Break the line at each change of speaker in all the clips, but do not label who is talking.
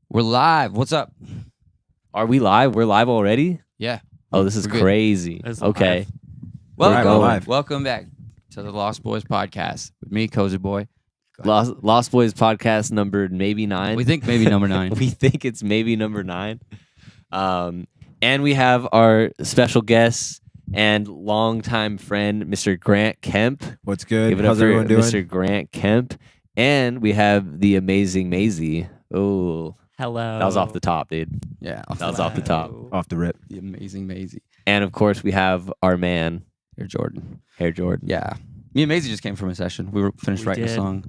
We're live. What's up?
Are we live? We're live already?
Yeah.
Oh, this is
We're good.
crazy.
It's
Okay.
Welcome. Welcome back to the Lost Boys podcast with me, Cøzybøy.
Lost Boys podcast number maybe 9.
We think maybe number 9.
We think it's maybe number 9. And we have our special guest and longtime friend, Mr. Grant Kemp.
What's good?
Give it up
How's
for
everyone doing?
Mr. Grant Kemp. And we have the amazing Maezi. Oh,
Hello.
that was off the top, dude.
Yeah.
That was off the top.
Off the rip.
The amazing Maezi.
And of course, we have our man,
Air Jordan.
Hair Jordan.
Yeah. Me and Maezi just came from a session. We were finished writing a song.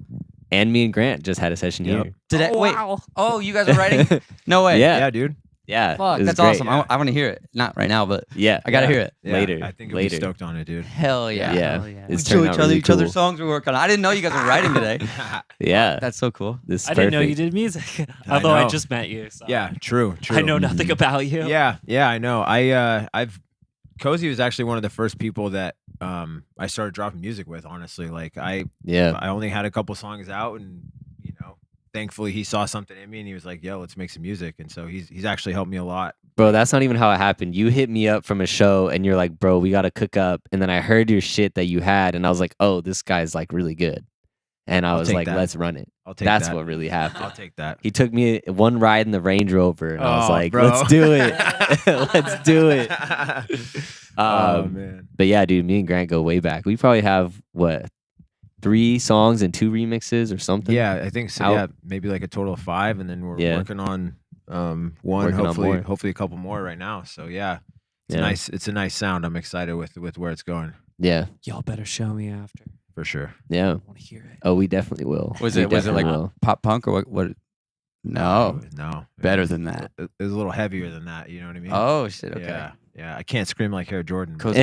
And me and Grant just had a session here.
Today.
Oh,
Wait.
wow.
Oh, you guys are writing? No way.
Yeah.
Yeah, dude.
Yeah.
Fuck,
it was
that's
great.
awesome. I want to hear it. Not right now, but
Yeah.
I got to hear it.
Yeah,
Later.
I think
Later.
I'll be stoked on it, dude.
Hell yeah.
Yeah.
Hell yeah.
We
It's
show
turned
each
out
other
really
each other's
cool.
songs we work on. I didn't know you guys were writing today.
Yeah.
That's so cool.
This is
I didn't know
perfect.
you did music.
I
Although I
know.
just met you. So.
Yeah, true.
I know nothing about you.
Yeah, I know. Cozy was actually one of the first people that I started dropping music with, honestly. Like I only had a couple songs out, and thankfully he saw something in me and he was like, yo, let's make some music. And so he's actually helped me a lot.
Bro, that's not even how it happened. You hit me up from a show and you're like, bro, we got to cook up. And then I heard your shit that you had and I was like, oh, this guy's like really good. And I
I'll
was
take
like,
that.
let's run it.
I'll take
That's
that.
what really happened.
I'll take that.
He took me one ride in the Range Rover and I was
Oh,
like,
bro.
let's do it. Let's do it.
Oh man.
But yeah, dude, me and Grant go way back. We probably have, 3 songs and 2 remixes or something?
Yeah, I think so.
Out.
Yeah, maybe like a total of 5, and then we're
Yeah.
working on one,
Working on more.
hopefully a couple more right now. So yeah,
Yeah.
it's a nice sound. I'm excited with where it's going
Yeah.
Y'all better show me after.
for sure.
Yeah.
I want to hear it.
Oh, we definitely will.
Was
We
it
definitely
like
will.
pop punk or what? No.
No,
Better than that.
It was a little heavier than that. You know what I mean?
Oh, shit. Okay.
Yeah. I can't scream like Hair Jordan. but-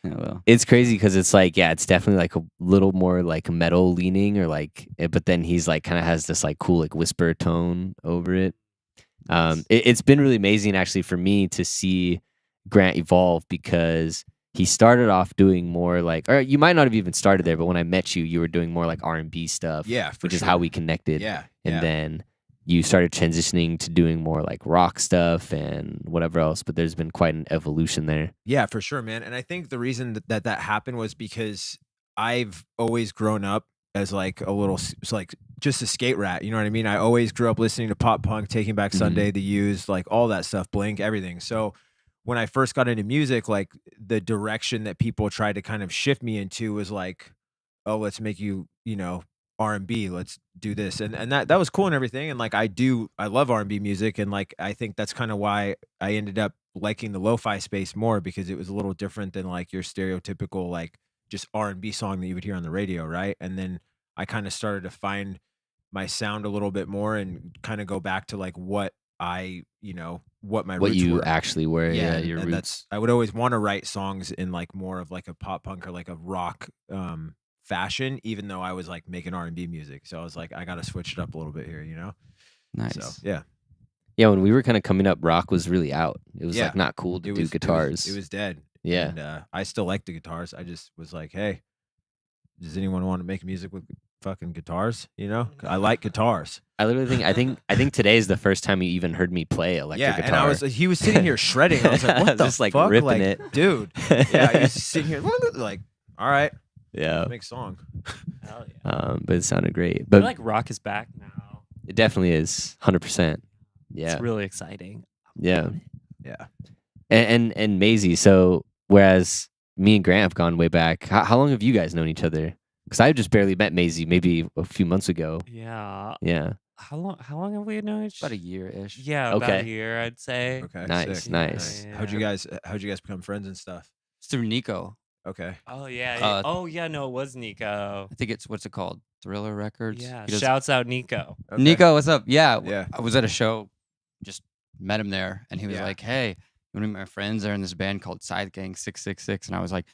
Yeah, well.
It's crazy because it's like, yeah, it's definitely like a little more like metal leaning or like, but then he's like kind of has this like cool like whisper tone over it. It's been really amazing actually for me to see Grant evolve because he started off doing more like, or you might not have even started there, but when I met you, you were doing more like R&B stuff.
Yeah, for
which is
sure.
how we connected.
Yeah,
And
yeah.
then you started transitioning to doing more like rock stuff and whatever else, but there's been quite an evolution there.
Yeah, for sure, man. And I think the reason that happened was because I've always grown up as like a little, like just a skate rat. You know what I mean? I always grew up listening to pop punk, Taking Back Sunday, The Used, like all that stuff, Blink, everything. So when I first got into music, like the direction that people tried to kind of shift me into was like, oh, let's make you, R&B, let's do this. And that was cool and everything. And like I love R&B music. And like I think that's kind of why I ended up liking the lo-fi space more, because it was a little different than like your stereotypical like just R&B song that you would hear on the radio, right? And then I kind of started to find my sound a little bit more and kind of go back to like what I, what my
What
roots
you
were.
actually were, yeah,
and-
your
and
roots.
that's I would always want to write songs in like more of like a pop punk or like a rock fashion, even though I was like making R&B music. So I was like, I got to switch it up a little bit here,
Nice.
So yeah,
Yeah, when we were kind of coming up, rock was really out. It was
Yeah.
like not cool to
it
do
was
guitars.
It was dead.
Yeah.
And I still like the guitars. I just was like, hey, does anyone want to make music with fucking guitars? I like guitars.
I literally I think today is the first time you even heard me play electric
Yeah,
guitar.
and he was sitting here shredding. I was like, what the
Just, like,
fuck?
ripping
like,
it.
dude. Yeah, he was sitting here like, all right,
yeah.
make a song.
Hell yeah.
But it sounded great.
I feel
But
like rock is back now.
it definitely is 100%. Yeah.
It's really exciting.
Yeah.
Yeah.
And Maezi, so whereas me and Grant have gone way back, how long have you guys known each other? Because I just barely met Maezi maybe a few months ago.
Yeah.
Yeah.
How long have we known each
About a year-ish.
Yeah, about
Okay.
a year, I'd say.
Okay.
Nice,
sick.
nice.
Yeah.
How'd you guys become friends and stuff?
It's through Nico.
Okay.
Oh yeah.
Uh,
No, it was Nico.
I think it's, what's it called? Thriller Records?
Yeah.
He does-
Shouts out Nico.
Okay.
Nico, what's up? Yeah.
Yeah.
I was at a show, just met him there, and he was
Yeah.
like, hey, you want to meet my friends? They're in this band called Maezi666. And I was like,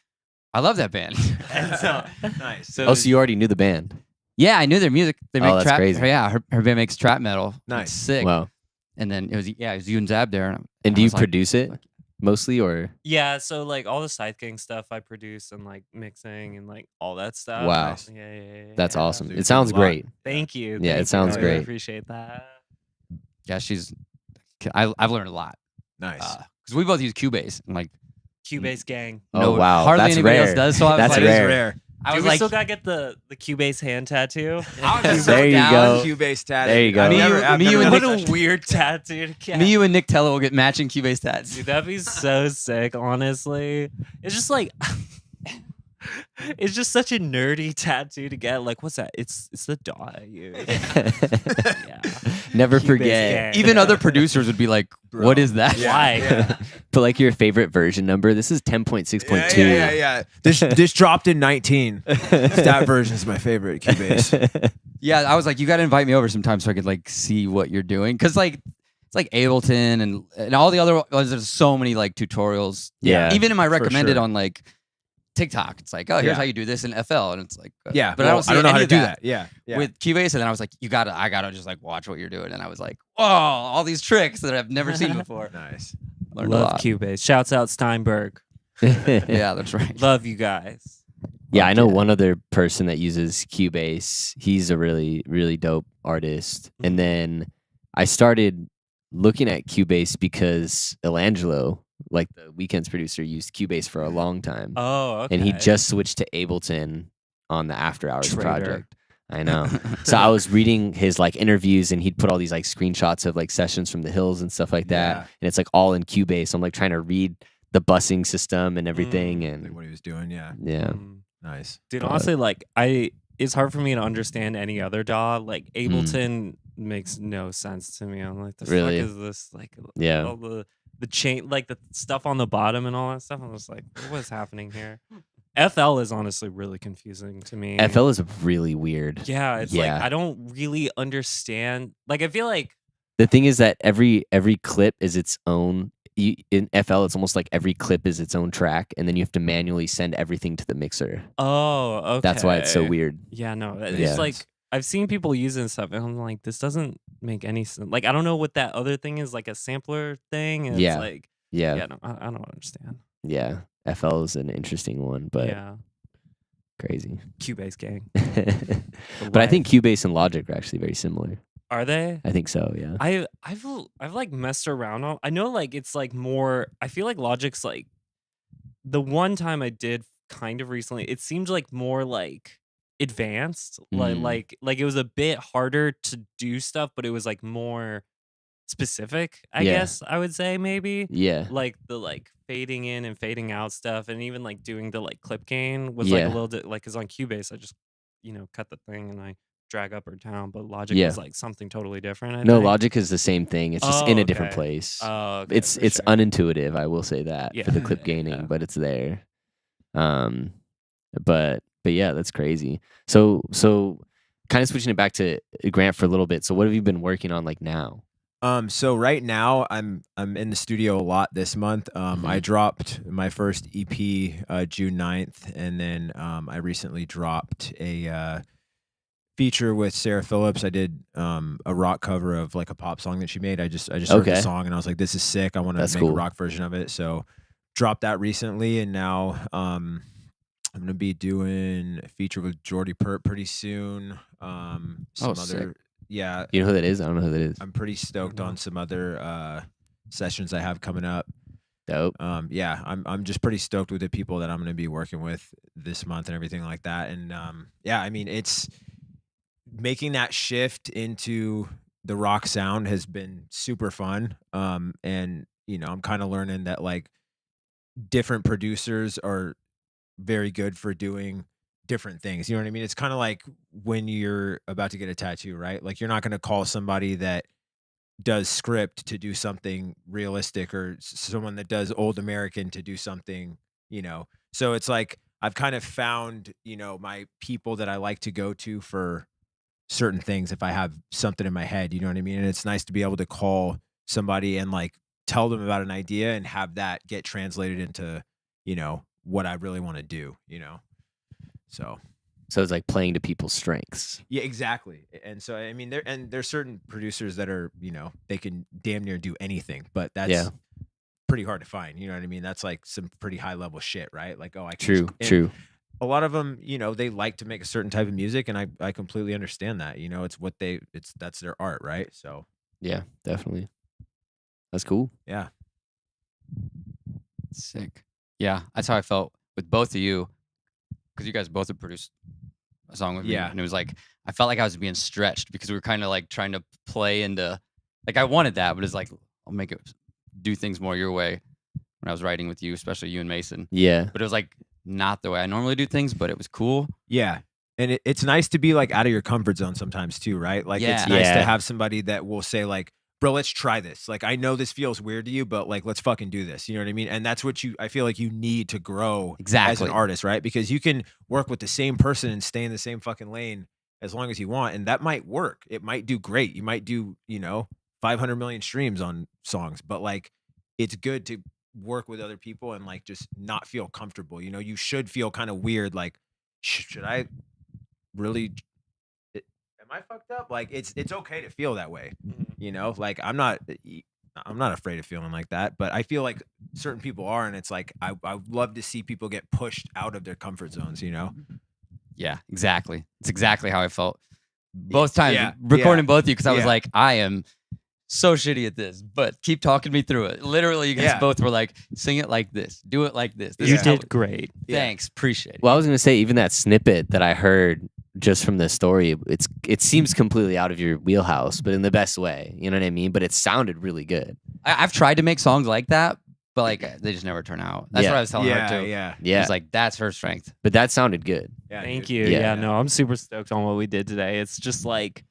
I love that band.
And so,
Nice.
so
Oh, so you already knew the band?
yeah, I knew their music. They
Oh,
make
that's
trap.
crazy.
Yeah, her band makes trap metal. It's
Nice.
sick.
Wow.
And then it was you and Zab there.
And do
I
you
was like,
produce it
fuck.
mostly or?
yeah, so like all the Scythe Gang stuff I produce and like mixing and like all that stuff.
Wow.
Nice.
Yeah.
That's awesome.
So you
It sounds
do a lot.
great.
Thank you.
Yeah, it
thank
sounds
you. I
great.
appreciate that.
Yeah, I've learned a lot.
Nice.
Because we both use Cubase and like
Cubase gang.
Oh, wow.
hardly
That's
anybody else
rare.
does. So I was
That's
like,
That is
rare.
rare.
I
Dude,
was
we
like,
still gotta get the Cubase hand tattoo.
I was
There you
down.
go.
Cubase tattoo.
There you go.
I've
Me,
never-
you-
I've
me,
never
you, and
done
What
Nick,
such-
a weird tattoo to get.
me, you, and Nick Tello will get matching Cubase tats.
Dude, that'd be so sick, honestly. It's just like it's just such a nerdy tattoo to get. Like, what's that? It's the dot I use. Yeah.
Never
Cubase
forget.
gang.
Even other producers would be like,
Bro.
"What is that?"
Yeah,
Why?
Yeah.
Put like your favorite version number. This is 10.6.2.
Yeah. This dropped in 19. That version is my favorite Cubase.
Yeah, I was like, you got to invite me over sometime so I could like see what you're doing, because like it's like Ableton and all the other ones. There's so many like tutorials.
Yeah,
even in my
for
recommended
sure.
on like TikTok, it's like, oh, here's
Yeah.
how you do this in FL, and it's like,
Yeah,
but
well,
I don't see
know how
any
to
of
do that. Yeah.
with Cubase, and then I was like, I gotta just like watch what you're doing, and I was like, oh, all these tricks that I've never seen before.
Nice.
Learned a
Love
lot.
Cubase. Shouts out Steinberg.
Yeah, that's right.
Love you guys.
Yeah, I know
Yeah.
one other person that uses Cubase. He's a really, really dope artist.
Mhm.
And then I started looking at Cubase because Elangelo, like the Weekends producer, used Cubase for a long time.
Oh, okay.
And he just switched to Ableton on the After Hours
Traitor.
project. I know. So I was reading his like interviews, and he'd put all these like screenshots of like sessions from the hills and stuff like that.
Yeah.
And it's like all in Cubase. I'm like trying to read the busing system and everything.
Like
And
what he was doing. Yeah.
yeah.
Mm.
Nice.
Dude,
But-
honestly, like it's hard for me to understand any other DAW. Like Ableton makes no sense to me. I'm like, the
Really?
fuck is this? Like,
Yeah.
all the chain, like the stuff on the bottom and all that stuff. I'm just like, what's happening here? FL is honestly really confusing to me.
FL is really weird.
Yeah, it's
Yeah.
like I don't really understand. Like, I feel like
The thing is that every clip is its own. In FL, it's almost like every clip is its own track, and then you have to manually send everything to the mixer.
oh, okay.
That's why it's so weird.
Yeah, no, it's
Yeah.
like I've seen people using stuff, and I'm like, this doesn't make any sense. Like, I don't know what that other thing is, like a sampler thing. And
Yeah.
it's like,
Yeah,
yeah, no, I don't understand.
yeah. FL is an interesting one, but
yeah,
crazy.
Cubase gang.
But I think Cubase and Logic are actually very similar.
Are they?
I think so. Yeah.
I've like messed around on. I know like it's like more. I feel like Logic's like the one time I did kind of recently. It seemed like more like advanced.
Mm.
Like it was a bit harder to do stuff, but it was like more specific. I
Yeah.
guess I would say maybe
Yeah.
like the like fading in and fading out stuff, and even like doing the like clip gain was like a
Yeah.
little bit like, cause on Cubase I just cut the thing and I drag up or down, but Logic
Yeah.
is like something totally different. I
No,
think.
Logic is the same thing. It's just
Oh,
in a different
okay.
place.
Oh, okay,
it's
for
it's
sure.
unintuitive. I will say that for the
Yeah,
clip
yeah,
gaining,
yeah.
but it's there. But yeah, that's crazy. So kind of switching it back to Grant for a little bit. So what have you been working on like now?
So right now I'm in the studio a lot this month. I dropped my first EP June 9th, and then I recently dropped a feature with Sarah Phillips. I did a rock cover of like a pop song that she made. I just heard
Okay.
the song and I was like, this is sick. I want to
That's
make a
cool.
rock version of it. So dropped that recently, and now I'm gonna be doing a feature with Jordy Pert pretty soon. Some
Oh,
other
sick.
yeah.
You know who that is? I don't know who that is.
I'm pretty stoked on some other sessions I have coming up.
Dope.
Yeah, I'm just pretty stoked with the people that I'm going to be working with this month and everything like that. And yeah, I mean, it's making that shift into the rock sound has been super fun. And I'm kind of learning that like different producers are very good for doing different things. You know what I mean? It's kind of like when you're about to get a tattoo, right? Like you're not going to call somebody that does script to do something realistic, or someone that does old American to do something, So it's like I've kind of found, my people that I like to go to for certain things if I have something in my head, you know what I mean? And it's nice to be able to call somebody and like tell them about an idea and have that get translated into, what I really want to do, So
So it's like playing to people's strengths.
yeah, exactly. And so I mean, there's certain producers that are, they can damn near do anything, but that's
Yeah.
pretty hard to find. You know what I mean? That's like some pretty high level shit, right? Like, oh, I can
True.
and
True.
A lot of them, they like to make a certain type of music, and I completely understand that. It's what that's their art, right? So
Yeah, definitely. That's cool.
Yeah.
Sick. Yeah, that's how I felt with both of you, because you guys both have produced a song with me,
Yeah.
and it was like I felt like I was being stretched because we were kind of like trying to play into, like I wanted that, but it's like I'll make it do things more your way when I was writing with you, especially you and Mason.
Yeah.
But it was like not the way I normally do things, but it was cool.
Yeah. And it's nice to be like out of your comfort zone sometimes too, right? Like it's
Yeah.
nice to
Yeah.
have somebody that will say like, bro, let's try this. Like I know this feels weird to you, but like let's fucking do this. You know what I mean? And that's what I feel like you need to grow as
Exactly.
an artist, right? Because you can work with the same person and stay in the same fucking lane as long as you want. And that might work. It might do great. You might do, 500 million streams on songs, but like it's good to work with other people and like just not feel comfortable. You should feel kind of weird. Like, should I really am I fucked up? Like it's okay to feel that way. Like I'm not afraid of feeling like that, but I feel like certain people are, and it's like I love to see people get pushed out of their comfort zones.
Yeah, exactly. It's exactly how I felt both times
Yeah,
recording both of you, because I was
yeah.
like, I am so shitty at this, but keep talking me through it. Literally, you guys
Yeah.
both were like, sing it like this, do it like this. This
You
is how
did great.
Yeah.
Thanks, appreciate it.
Well, I was gonna say even that snippet that I heard just from the story, it seems completely out of your wheelhouse, but in the best way. You know what I mean? But it sounded really good.
I've tried to make songs like that, but like they just never turn out. That's
Yeah.
what I was telling
yeah,
her too.
yeah,
Yeah.
It's like that's her strength.
But that sounded good.
yeah.
Thank
dude.
you.
Yeah.
Yeah, no, I'm super stoked on what we did today. It's just like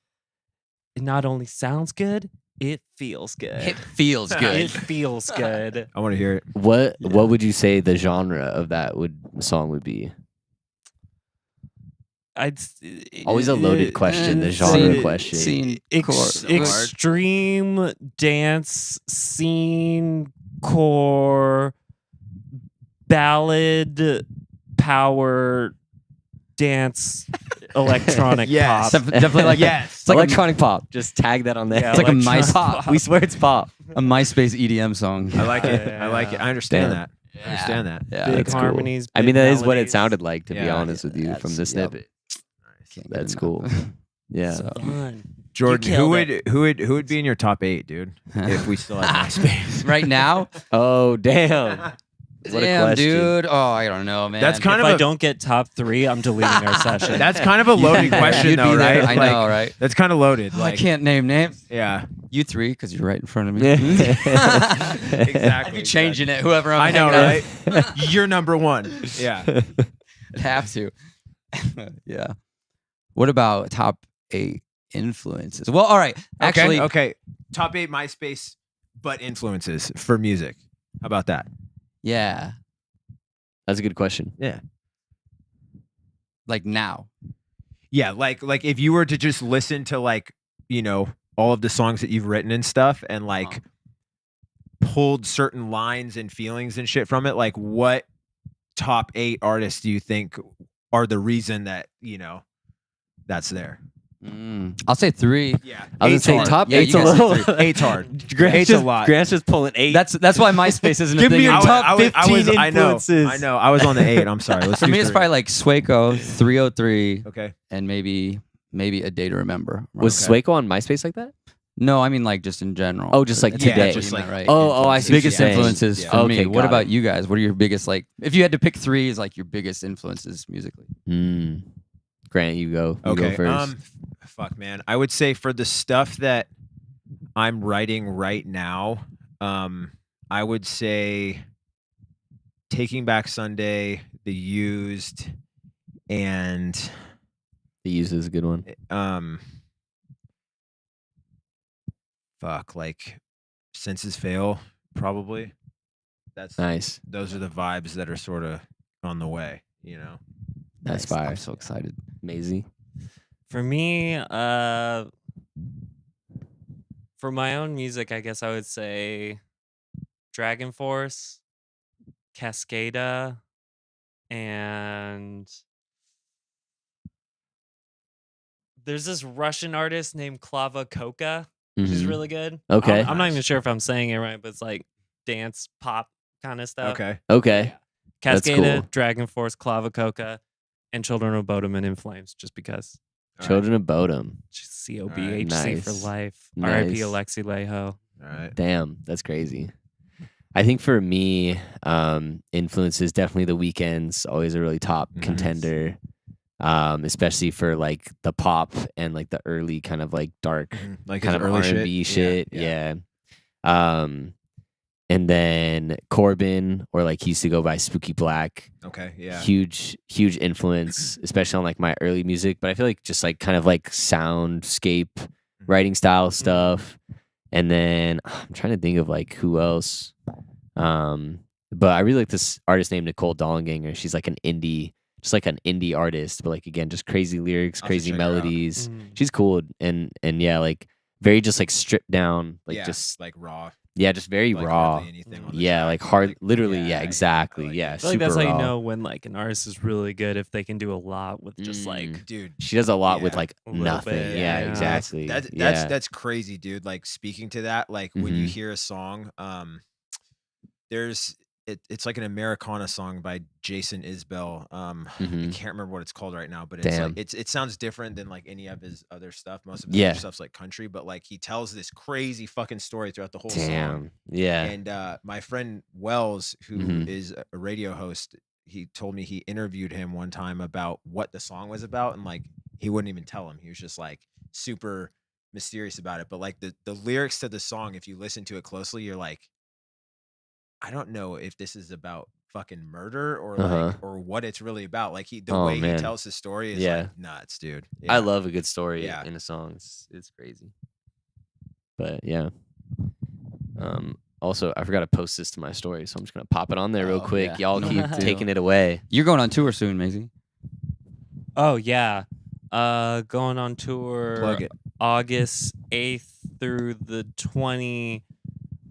it not only sounds good, it feels good.
It feels
It
good.
feels good.
I want to hear it.
What would you say the genre of that song would be? Always a loaded question, the genre question.
Scene,
Extreme dance scene core ballad power dance electronic
Yes.
pop.
Definitely like
Yes.
it's like
Electronic pop. Just tag that on there.
Yeah,
It's like a
electronic
mice
pop.
We swear it's pop.
a MySpace EDM song.
I like it.
Yeah.
I like it. I understand
Damn.
that. I understand that.
Yeah,
Big
that's cool.
harmonies.
I
big
mean, that is what it
melodies.
sounded like, to be
Yeah.
honest with you, from the
That's- yep.
snippet.
Can't get
That's
enough.
cool. Yeah.
So-
Fun.
Jordan,
You killed
who would be in your top 8, dude? If we still had MySpace.
right now,
Oh, damn. What a
damn,
question.
dude. Oh, I don't know, man.
That's kind
If
of
I
a
don't get top 3, I'm deleting our session.
that's kind of a loaded question
You'd be
though,
there.
right?
I
Like,
know, right?
That's kind of loaded.
I
Like,
can't name names.
yeah.
You 3, because you're right in front of me.
Exactly.
I'd be changing it. Whoever I'm
I know,
hanging out
right? You're number 1. Yeah.
with. I'd have to. Yeah. What about top 8 influences? Well, all right. Actually,
okay. Top 8 MySpace, but influences for music. How about that?
yeah.
That's a good question.
Yeah.
Like now.
Yeah, like if you were to just listen to like, all of the songs that you've written and stuff and like pulled certain lines and feelings and shit from it, like what top 8 artists do you think are the reason that, that's there?
I'll say 3.
Yeah.
I was gonna say top
Yeah,
8's
you
a
guys
little.
said
8's hard.
Grant's
8's a
just,
lot.
Grant's just pulling 8.
That's why MySpace isn't a
Give
thing
me your
anymore.
top 15 influences.
I know. I was on the 8. I'm sorry. Let's
For
do
me, it's
3.
probably like Swaco, 303,
Okay.
and maybe A Day to Remember.
Was
Okay.
Swaco on MySpace like that?
No, I mean like just in general.
Oh, just like
That's
today.
what
Just
you
like-
meant, right?
Oh, I see what
Biggest
you're saying.
influences
Yeah.
for
Okay,
me. What
got
about
it.
you guys? What are your biggest, like, if you had to pick 3 as like your biggest influences musically?
Grant, you go. You
Okay.
go first.
Fuck, man. I would say for the stuff that I'm writing right now, I would say Taking Back Sunday, The Used, and
The Use is a good one.
like Senses Fail, probably.
Nice.
Those are the vibes that are sort of on the way,
That's
Nice.
fire.
I'm so excited.
Amazing.
For me, for my own music, I guess I would say Dragon Force, Cascada, and there's this Russian artist named Klava Koka, which is
Mhm.
really good.
Okay.
I'm not even sure if I'm saying it right, but it's like dance pop kind of stuff.
Okay.
Okay. That's
Cascada,
cool.
Dragon Force, Klava Koka, and Children of Bodom and In Flames, just because.
Children of Bodom.
COBHC for
Nice.
life.
Nice.
R.I.P. Alexi Leho.
All right.
Damn, that's crazy. I think for me, influences definitely The Weeknd's always a really top
Nice.
contender, especially for like the pop and like the early kind of like dark
Like
kind
his
of
early
R&B shit.
Yeah.
And then Corbin, or like he used to go by Spooky Black.
Okay. Yeah.
Huge influence, especially on like my early music. But I feel like just like kind of like soundscape writing style stuff. And then I'm trying to think of like who else. But I really like this artist named Nicole Dollanganger. She's like an indie, just like an indie artist, but like again, just crazy lyrics,
I'll have to
crazy
check her out.
melodies. She's cool and yeah, like very just like stripped down, like
yeah,
just
like raw.
yeah, just very
Like
raw.
hardly anything on the
Yeah,
track.
like hard,
Like,
literally.
yeah,
Yeah, exactly.
I like
Yeah,
it.
I feel like that's
super
how you
raw.
know when like an artist is really good, if they can do a lot with just like
Dude,
She does a lot with
Yeah.
like
A little
nothing.
bit,
Yeah,
yeah.
exactly.
That's crazy, dude. Like speaking to that, like when you
Mhm.
hear a song, it's like an Americana song by Jason Isbell. I
Mhm.
can't remember what it's called right now, but it's
Damn.
like it sounds different than like any of his other stuff. Most of his
Yeah.
other stuff's like country, but like he tells this crazy fucking story throughout the whole song.
Damn. Yeah.
And my friend Wells, who
Mhm.
is a radio host, he told me he interviewed him one time about what the song was about, and like he wouldn't even tell him. He was just like super mysterious about it. But like the lyrics to the song, if you listen to it closely, you're like, I don't know if this is about fucking murder or
Uh-huh.
like or what it's really about. Like the
Oh,
way
man.
he tells his story is
Yeah.
like nuts, dude.
I
Yeah.
love a good story
Yeah.
in a song. It's crazy. But yeah. Also, I forgot to post this to my story, so I'm just gonna pop it on there real
Oh,
quick.
yeah.
Y'all
Me
keep
too.
taking it away.
You're going on tour soon, Maezi.
oh yeah, going on tour
Plug it.
August 8th through the 20.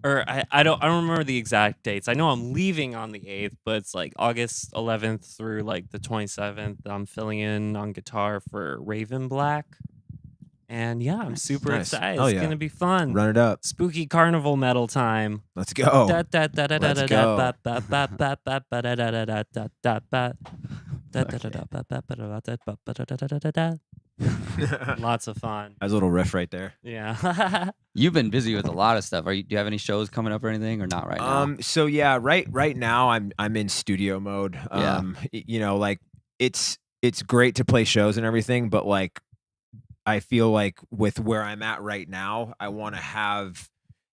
Or I don't remember the exact dates. I know I'm leaving on the 8th, but it's like August 11th through like the 27th. I'm filling in on guitar for Raven Black. And yeah, I'm super
Nice.
excited.
Hell
It's
yeah.
gonna be fun.
Run it up.
Spooky carnival metal time.
Let's go.
Da, da, da, da, da,
Let's
da,
go.
da, ba, ba, ba, ba, ba, da, da, da, da, da, da, ba. Da, da, da, da, ba, ba, ba, da, da, ba, ba, da, da, da, da, da. Lots of fun.
That's a little riff right there.
Yeah.
You've been busy with a lot of stuff. Do you have any shows coming up or anything, or not right now?
So yeah, right now I'm in studio mode.
Yeah.
You know, like it's great to play shows and everything, but like I feel like with where I'm at right now, I want to have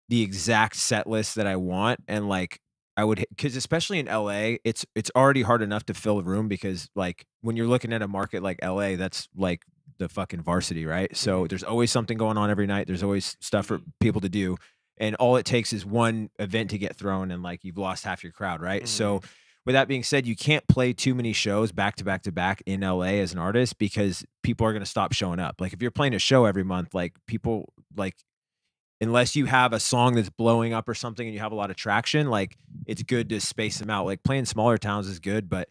the exact set list that I want, and like I would, because especially in LA, it's already hard enough to fill a room, because like when you're looking at a market like LA, that's like the fucking varsity, right? So there's always something going on every night. There's always stuff for people to do, and all it takes is one event to get thrown, and like you've lost half your crowd, right? So with that being said, you can't play too many shows back to back to back in LA as an artist, because people are going to stop showing up. Like if you're playing a show every month, like people like, unless you have a song that's blowing up or something and you have a lot of traction, like it's good to space them out. Like playing smaller towns is good, but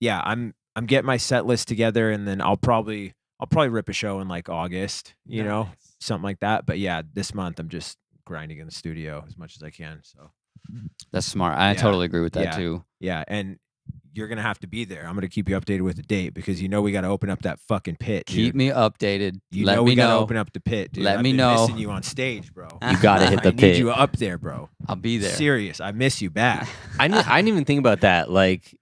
yeah, I'm getting my set list together, and then I'll probably rip a show in like August, you know, something like that. But yeah, this month I'm just grinding in the studio as much as I can. So
That's smart. I
Yeah.
totally agree with that
Yeah.
too.
yeah, and you're gonna have to be there. I'm gonna keep you updated with the date, because you know we got to open up that fucking pit. Dude.
Keep me updated.
You
Let
know
me
we gotta
know.
open up the pit, dude.
Let
I've
me
been
know.
missing you on stage, bro.
You gotta hit the
I need
pit.
you up there, bro.
I'll be there.
Serious, I miss you back.
I didn't even think about that. Like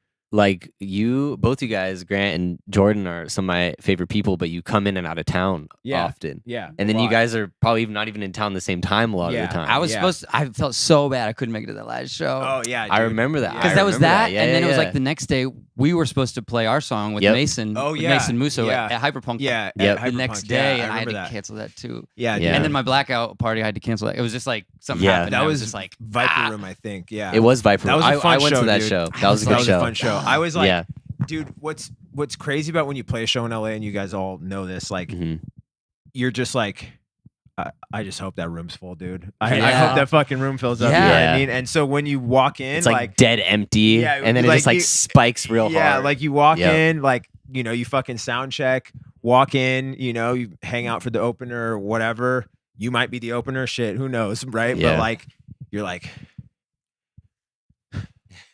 you, both you guys, Grant and Jordan, are some of my favorite people, but you come in and out of town
Yeah.
often.
Yeah,
And then
a
you
lot.
guys are probably not even in town the same time a lot
Yeah.
of the time.
I was
Yeah.
supposed to, I felt so bad I couldn't make it to that last show.
Oh yeah,
I
dude.
remember that.
Yeah.
Because that was
remember
that,
Yeah,
and then
yeah,
it was
yeah.
like the next day we were supposed to play our song with
Yep.
Mason.
Oh,
with
yeah.
Mason Musso
Yeah.
at Hyperpunk.
Yeah,
Yep.
at
The next
Hyperpunk.
day,
Yeah,
and I had
remember
to
that.
cancel that too.
Yeah,
Yeah.
And then my blackout party, I had to cancel that. It was just like something
Yeah.
happened.
that
and I
was
just like
Viper Room, I think. Yeah,
It was Viper.
That was a
I
fun
went
show,
to that
dude.
show. That was a
That
good
was
show.
a fun show. I was like,
yeah.
dude, what's crazy about when you play a show in LA, and you guys all know this, like
Mhm.
you're just like, I just hope that room's full, dude. I
Yeah.
hope that fucking room fills up.
Yeah.
You know what
Yeah.
I mean? And so when you walk in,
It's like, dead empty,
Yeah,
and then it
like
just like
you-
spikes real
yeah,
hard.
like you walk
Yep.
in, like, you know, you fucking sound check, walk in, you know, you hang out for the opener or whatever. You might be the opener, shit, who knows, right?
Yeah.
But like, you're like,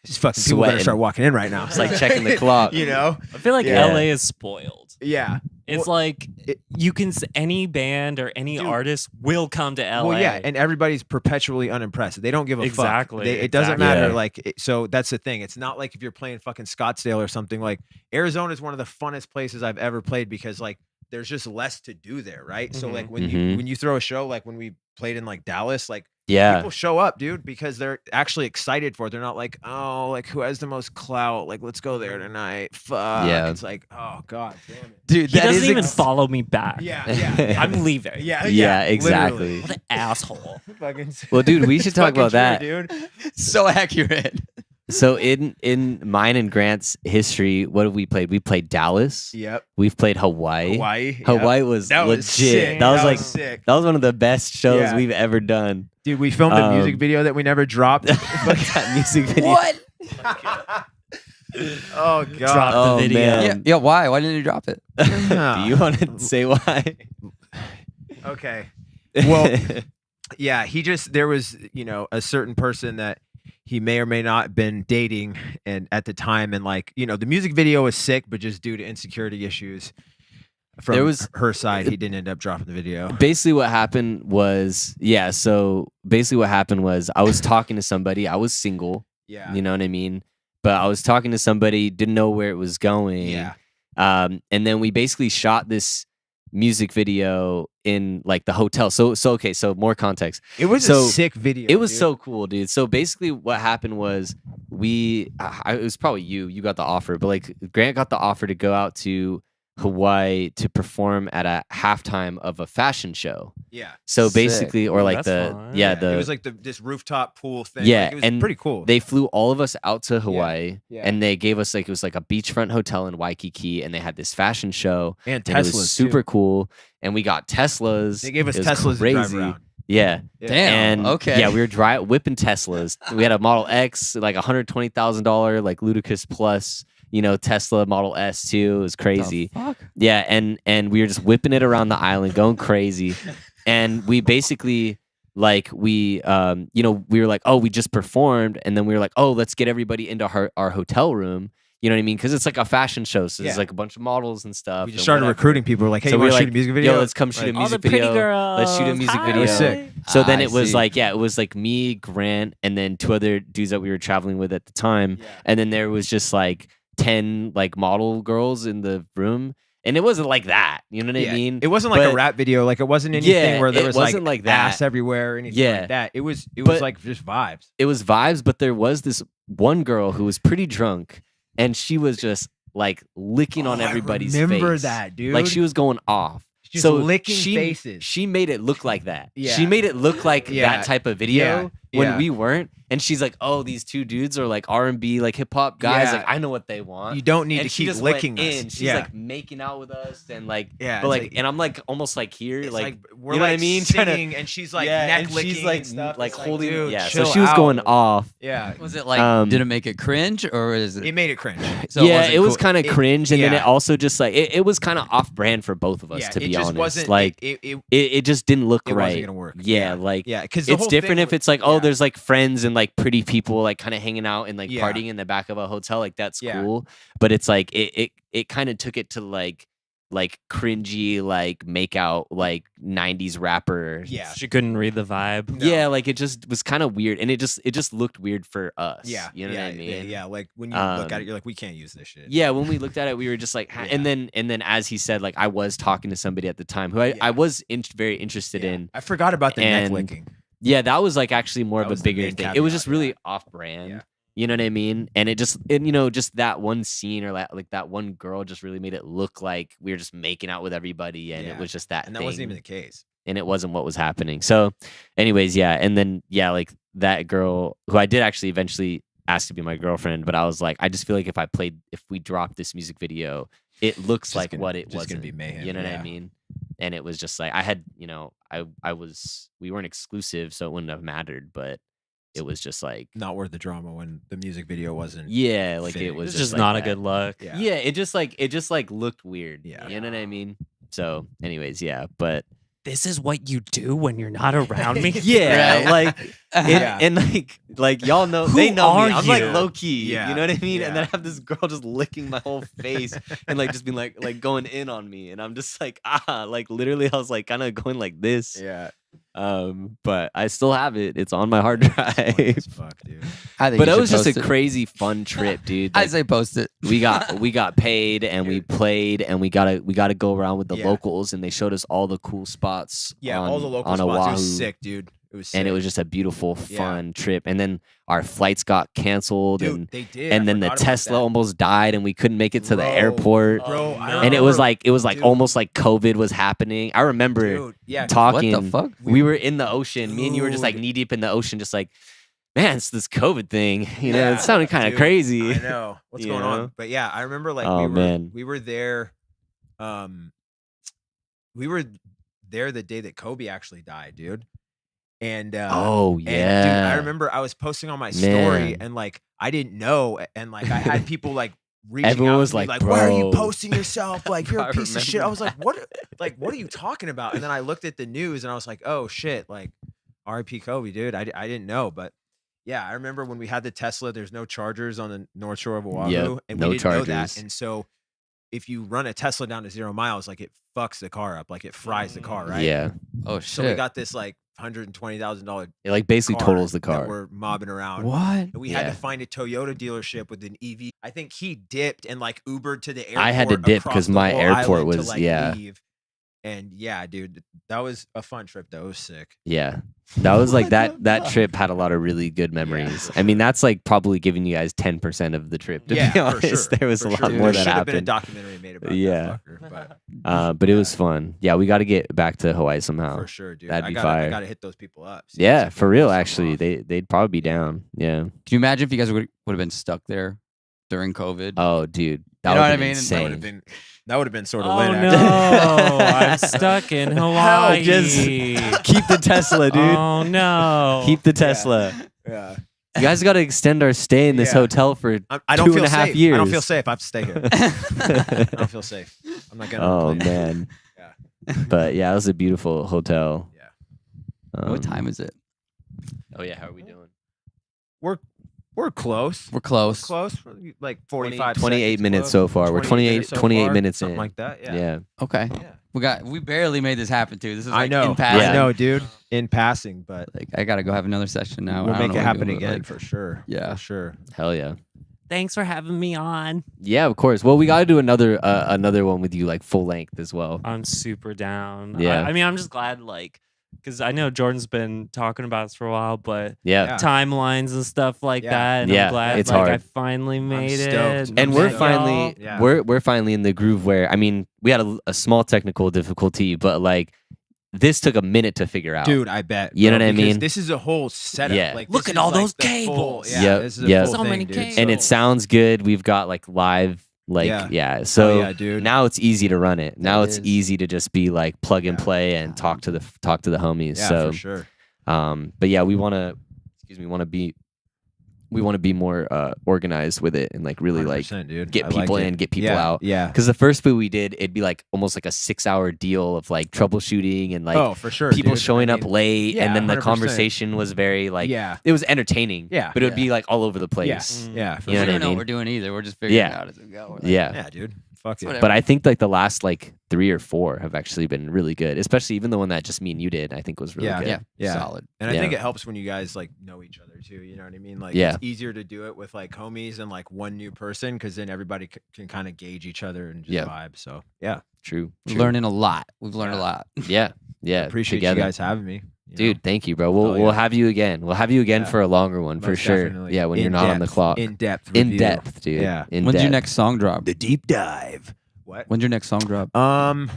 These fucking people better
Sweating.
start walking in right now.
It's like checking the clock.
You know?
I feel like
Yeah.
LA is spoiled.
Yeah.
It's
Well,
like you can any band or any
Dude.
artist will come to LA.
Well, yeah, and everybody's perpetually unimpressed. They don't give a
Exactly,
fuck. It doesn't
exactly.
matter.
Yeah.
Like, so that's the thing. It's not like if you're playing fucking Scottsdale or something. Like, Arizona is one of the funnest places I've ever played because like there's just less to do there, right? So like when you throw a show, like when we played in like Dallas, like
Yeah.
people show up, dude, because they're actually excited for it. They're not like, oh, like who has the most clout? Like, let's go there tonight. Fuck.
Yeah.
It's like, oh god damn it.
Dude,
He
that
doesn't
is
even follow me back.
Yeah.
I'm leaving.
Yeah.
Yeah,
literally.
exactly.
What an asshole.
Fucking,
Well, dude, we should
it's
talk
fucking
about that.
true, dude.
So accurate.
So in mine and Grant's history, what have we played? We played Dallas.
Yep.
We've played Hawaii.
Hawaii. Yep.
Hawaii was
That
legit.
was sick.
That was like
sick.
that was one of the best shows
Yeah.
we've ever done.
Dude, we filmed a music video that we never dropped.
that music video.
What?
Oh god.
Drop
Oh,
the video.
man.
Yeah. Why? Why didn't you drop it?
Do you want to say why?
Okay. Well, yeah, there was, a certain person that he may or may not been dating and at the time, and like, the music video was sick, but just due to insecurity issues from her side, he didn't end up dropping the video.
Basically what happened was I was talking to somebody. I was single.
Yeah.
You know what I mean? But I was talking to somebody, didn't know where it was going.
Yeah.
And then we basically shot this music video in like the hotel. So okay, so more context.
It was a sick video.
It was
dude.
so cool, dude. So basically what happened was it was probably you got the offer, but like Grant got the offer to go out to Hawaii to perform at a halftime of a fashion show.
Yeah.
So
Sick.
basically, or like
That's fun.
the
it was like this rooftop pool thing.
Yeah,
Like, it was
and
pretty cool.
they flew all of us out to Hawaii,
Yeah.
and they gave us like it was like a beachfront hotel in Waikiki, and they had this fashion show,
and
and it was
Teslas
super
too.
cool, and we got Teslas.
They gave us
It was
Teslas to drive
crazy.
around.
Yeah.
Yeah.
Damn.
And
okay.
yeah, we were whipping Teslas. We had a Model X, like $120,000, like ludicrous plus, Tesla Model S too. It was crazy.
Fuck?
Yeah, and we were just whipping it around the island, going crazy. And we basically we were like, oh, we just performed, and then we were like, oh, let's get everybody into our hotel room. You know what I mean? Because it's like a fashion show, so there's
Yeah.
like a bunch of models and stuff.
We just
and
started
whatever.
recruiting people. We're like, hey,
So
you
we
want
were
to shoot
like,
a music video?
yo, let's come shoot a
Like,
All
music
the pretty
video.
girls.
Let's shoot a music
Hi.
video.
It was sick.
So then
I
it was
see.
like, it was like me, Grant, and then two other dudes that we were traveling with at the time.
Yeah.
And then there was just like 10 like model girls in the room. And it wasn't like that. You know what I
Yeah,
mean?
it wasn't like a
But-
rap video. Like it wasn't anything
Yeah,
where there
it
was
wasn't like that.
ass everywhere or anything
Yeah.
like that. It was
But-
like just vibes.
It was vibes, but there was this one girl who was pretty drunk, and she was just like licking on
Oh,
everybody's
I remember
face.
that, dude.
Like she was going off.
Just
so
licking
she,
faces.
She made it look like that.
Yeah.
She made it look like
Yeah.
that type of video when
Yeah.
we weren't. And she's like, "Oh, these two dudes are like R&B, like hip hop guys.
Yeah.
Like I know what they want."
You don't need
and
to
she
keep
just went
licking us.
in. She's
yeah.
like making out with us and like,
Yeah,
but
it's
like,
like-
and I'm like almost like here,
It's
like,
we're
you know what I
like
mean? Trying to-
singing, and she's like
yeah,
neck
and
licking
she's like,
and stuff.
like
It's
holding,
dude,
yeah. So
chill
she was going
out.
off.
Yeah,
Was it like? Did
Um,
it make it cringe or is it?
it made it cringe.
So
yeah,
wasn't
it was
cool-
kind of
it-
cringe, and then
yeah.
it also just like it was kind of off brand for both of us,
Yeah,
to
it
be
just
honest.
wasn't
Like
it
it just didn't look
wasn't
right.
gonna work.
Yeah, like
yeah, because
it's different if it's like, oh,
yeah.
there's like friends and like pretty people like kind of hanging out and like
Yeah.
partying in the back of a hotel. Like that's
Yeah.
cool. But it's like it kind of took it to like cringy, like make out like 90s rapper.
yeah,
She couldn't read the vibe.
No.
Yeah, like it just was kind of weird, and it just looked weird for us.
yeah,
You know
yeah,
what I mean?
yeah. Like when you look at
Um,
it, you're like, we can't use this shit.
Yeah, when we looked at it, we were just like,
Yeah.
and then as he said, like I was talking to somebody at the time who I
Yeah.
was very interested
Yeah.
in.
I forgot about the neck
And-
licking.
Yeah, that was like actually more
That
of
was
a
the
bigger
main
thing. It was
caveat,
just really
yeah.
off brand.
Yeah.
You know what I mean? And it just just that one scene or like that one girl just really made it look like we were just making out with everybody, and
Yeah.
it was just that
And that
thing,
wasn't even the case.
and it wasn't what was happening. So, anyways, yeah, and then yeah, like that girl who I did actually eventually ask to be my girlfriend, but I was like, I just feel like if we dropped this music video, it looks
Just
like
gonna-
what it
just
was.
gonna be mayhem,
You know what
yeah.
I mean? And it was just like I had, we weren't exclusive, so it wouldn't have mattered, but it was just like,
Not worth the drama when the music video wasn't.
yeah, like
fitting.
it was
It's just
like
not a
that.
good look.
Yeah.
Yeah, it just like looked weird.
Yeah.
You know what I mean? So, anyways, yeah, but
this is what you do when you're not around me.
Yeah,
Right.
and like y'all know,
Who
they know
are
me. I'm like
you?
low key,
Yeah,
you know what I mean? And then
yeah.
I have this girl just licking my whole face and like just being like going in on me, and I'm just like like literally I was like kind of going like this.
Yeah.
But I still have it. It's on my hard
It's funny
drive.
as fuck, dude.
I think
But
you
it was
should
just a
post it.
crazy fun trip, dude.
I'd
Like,
say post it.
we got paid and we played and we gotta go around with the
Yeah.
locals, and they showed us all the cool spots.
Yeah,
on,
all the local
on
spots.
Oahu.
It was sick, dude. It was sick.
And it was just a beautiful,
Yeah.
fun trip. And then our flights got canceled,
dude, they did.
and
I
then the
forgot about
Tesla
that.
almost died, and we couldn't make it to the
Bro,
airport.
Bro, I
And it was
remember-
like
dude,
almost like COVID was happening. I remember
dude, yeah,
talking.
What the fuck?
We were in the ocean. Me and you were just like
Dude.
knee deep in the ocean, just like, man, it's this COVID thing. You know,
Yeah,
it sounded kind of
dude,
crazy.
I know what's
You
going
know?
on, but yeah, I remember like
Oh, man.
we were there, we were there the day that Kobe actually died, dude. And
Oh
and,
yeah.
dude, I remember I was posting on my story,
Man.
and like I didn't know, and like I had people like reaching
Everyone
out
was
to me,
like,
"Why are you
"Bro."
posting yourself? Like you're
I
a piece of shit." I
remember
was like, "What are you talking about?" And then I looked at the news, and I was like, "Oh shit!" Like R.I.P. Kobe, dude. I didn't know, but yeah, I remember when we had the Tesla. There's no chargers on the North Shore of Oahu,
Yep,
and
no
we didn't know that.
chargers.
And so, if you run a Tesla down to 0 miles, like it fucks the car up, like it fries the car, right?
Yeah.
Oh
So we
shit.
got this like $120,000
It like basically totals the
that
car.
we're mobbing around.
What?
And we had
Yeah.
to find a Toyota dealership with an EV. I think he dipped and like Ubered to the airport.
I had to dip
across
'cause
the
my
whole
airport
island to,
was-
like,
yeah.
leave. And yeah, dude, that was a fun trip. That was sick.
Yeah. That was like that trip had a lot of really good memories.
for
I mean, that's like probably giving you guys 10% of the trip, to
yeah,
be
for
honest.
sure.
There was
for
a lot
sure.
more
There
that
should have been a
happened.
documentary made about
Yeah.
that fucker, but
But it was fun. Yeah, we got to get back to Hawaii somehow.
for sure, dude.
That'd
I
be
gotta,
fire.
I gotta hit those people up. see
Yeah,
if
for
we can
real.
pull something
Actually,
off.
they'd probably be down. Yeah.
Can you imagine if you guys would have been stuck there during COVID?
Oh, dude, that
You know
would
what I
have been
mean?
insane.
That would have been sort of
Oh
lit.
no,
actually.
I'm stuck in Hawaii.
just keep the Tesla, dude.
Oh no.
Keep the Tesla.
Yeah.
You guys got to extend our stay in this
Yeah.
hotel for.
I don't
2.5
feel safe. I don't
years.
feel safe. I have to stay here. I don't feel safe. I'm not getting on
Oh
a plane.
man.
Yeah.
But yeah, it was a beautiful hotel.
Yeah.
What time is it?
Oh yeah, how are we doing?
We're close.
We're close.
Close. Like 45
28
seconds
minutes
close.
so far. We're 28
so
28
far,
minutes
something
in.
like that. Yeah.
Yeah.
Okay.
Yeah.
We barely made this happen too. This is
I
like
know.
in passing.
Yeah.
I know, dude. In passing, but
Like I gotta go have another session now.
we'll
I don't
make
know
it
what
happen
to do, but,
again
like,
for sure.
Yeah.
For sure.
Hell yeah.
Thanks for having me on.
Yeah, of course. Well, we got to do another one with you, like full length as well.
I'm super down.
Yeah.
I mean, I'm just glad, like, because I know Jordan's been talking about this for a while, but
Yeah.
Yeah.
timelines and stuff like
Yeah.
that. And
Yeah,
I'm glad
it's
like, I
hard.
finally made
stoked.
it.
And
I'm
we're
stoked.
finally
Yeah.
we're finally in the groove where I mean, we had a small technical difficulty, but like this took a minute to figure out.
Dude, I bet.
You know
bro,
what I
because
mean?
This is a whole setup.
Yeah.
Like,
Look
this
at
is
all
like
those
the full-
cables.
Yeah,
Yep,
this is a
yep.
full
So
thing,
many
dude.
cables.
And it sounds good. We've got like live
Yeah.
So
yeah, dude.
now it's easy to run it. Now
It
it's
is.
easy to just be like plug and
Yeah.
play and talk to the homies.
Yeah,
so
for sure.
but yeah, we want to be more organized with it and like really like
100%, dude.
get
I like
people
it.
in, get people
Yeah,
out.
Yeah.
Because the first bit we did, it'd be like almost like a 6-hour deal of like troubleshooting and like
oh, for sure.
people
dude.
showing
I
up
mean,
late,
yeah,
and then the
100%.
conversation was very like
yeah.
it was entertaining.
Yeah,
but it would
yeah.
be like all over the place.
Yes. Yeah. For
You know
we
what I
don't know
mean?
what we're doing either. We're just figuring
Yeah.
it out as we go. We're like,
Yeah.
Yeah, dude. Fuck it.
whatever.
But I think like the last like 3 or 4 have actually been really good, especially even the one that just me and you did. I think was really
Yeah.
good.
yeah,
Yeah.
solid.
And I
Yeah.
think it helps when you guys like know each other too. You know what I mean? Like
Yeah.
it's easier to do it with like homies and like one new person because then everybody can kind of gauge each other and just
Yeah.
vibe. So yeah,
True.
We're
True.
learning a lot. We've learned a
Yeah.
lot.
Yeah. Yeah.
appreciate
together.
you guys having me. you
Dude,
know?
thank you, bro. We'll
Hell
we'll
yeah.
have you again. We'll have you again
Yeah.
for a longer one for
Most
sure.
definitely.
Yeah, when you're
In
not on the
depth,
clock.
In depth.
In
review.
depth, dude.
Yeah.
In
When's your
depth.
next song drop?
The deep dive. What?
When's your next song drop?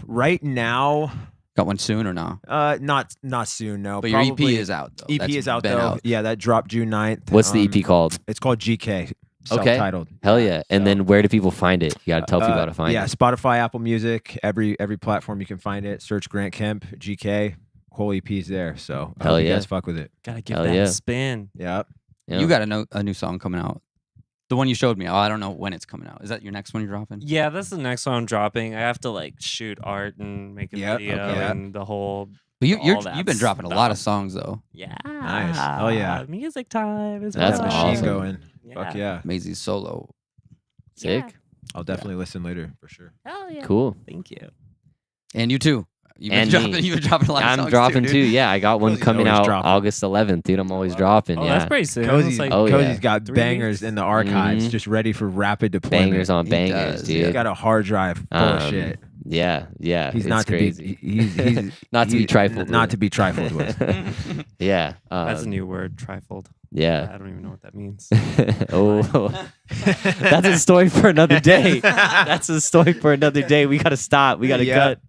Right now,
Got one soon or no?
not soon. No,
But your EP
probably-
is out though.
EP
That's
is out
been
though. Yeah, that dropped June 9th.
What's the EP called?
It's called GK.
Okay.
Self-titled.
Hell yeah. And
so-
then where do people find it? You got to tell people how to find
yeah,
it.
Spotify, Apple Music, every platform you can find it. Search Grant Kemp, GK. Whole EP's there. So I
Hell
hope you
yeah.
guys fuck with it.
Gotta give
Hell
that
yeah.
a spin.
Yep.
Yeah.
You got a new song coming out The one you showed me. Oh, I don't know when it's coming out. Is that your next one you're dropping?
Yeah, that's the next one I'm dropping. I have to like shoot art and make a
Yep,
video
okay.
and the whole.
But
all that
you've been dropping a lot of
stuff.
songs though.
Yeah.
Oh, yeah.
Music time is
That's
Got
what
the
I
machine
awesome.
going.
Yeah.
Fuck yeah.
Maezi solo.
Sick.
Yeah.
I'll definitely listen later for sure.
Hell yeah.
Cool.
Thank you.
And you too. You've been
And
dropping.
me.
You've been dropping a lot of
I'm
songs
dropping
too.
too.
Dude.
Yeah, I got one
Cozy's
coming
always
out
dropping.
August 11th, dude. I'm always dropping.
Oh,
Yeah,
that's pretty soon.
Cozy's,
It's like
Oh, yeah.
Cozy's got
3
bangers
weeks.
in the archives,
Mhm.
just ready for rapid deployment.
bangers on
He
bangers,
does,
dude.
He's got a hard drive full of shit.
Yeah, yeah.
He's
it's
not
crazy.
to be. He's
Not to be
he's
trifled
Not
with.
to be trifled with.
Yeah.
That's a new word, trifold.
Yeah.
I don't even know what that means.
Oh, that's a story for another day. That's a story for another day. We gotta stop. We gotta
Yeah.
cut.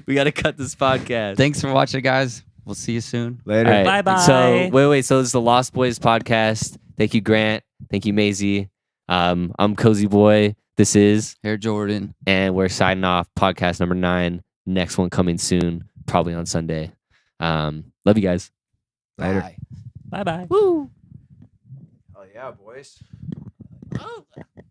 We gotta cut this podcast.
Thanks for watching, guys. We'll see you soon.
Later.
All right.
Bye-bye.
So wait. So this is the Lost Boys podcast. Thank you, Grant. Thank you, Maezi. I'm cøzybøy. This is,
Hair Jordan.
and we're signing off. Podcast number 9. Next one coming soon, probably on Sunday. Love you guys.
Later.
Bye.
Bye bye.
Oh yeah, boys.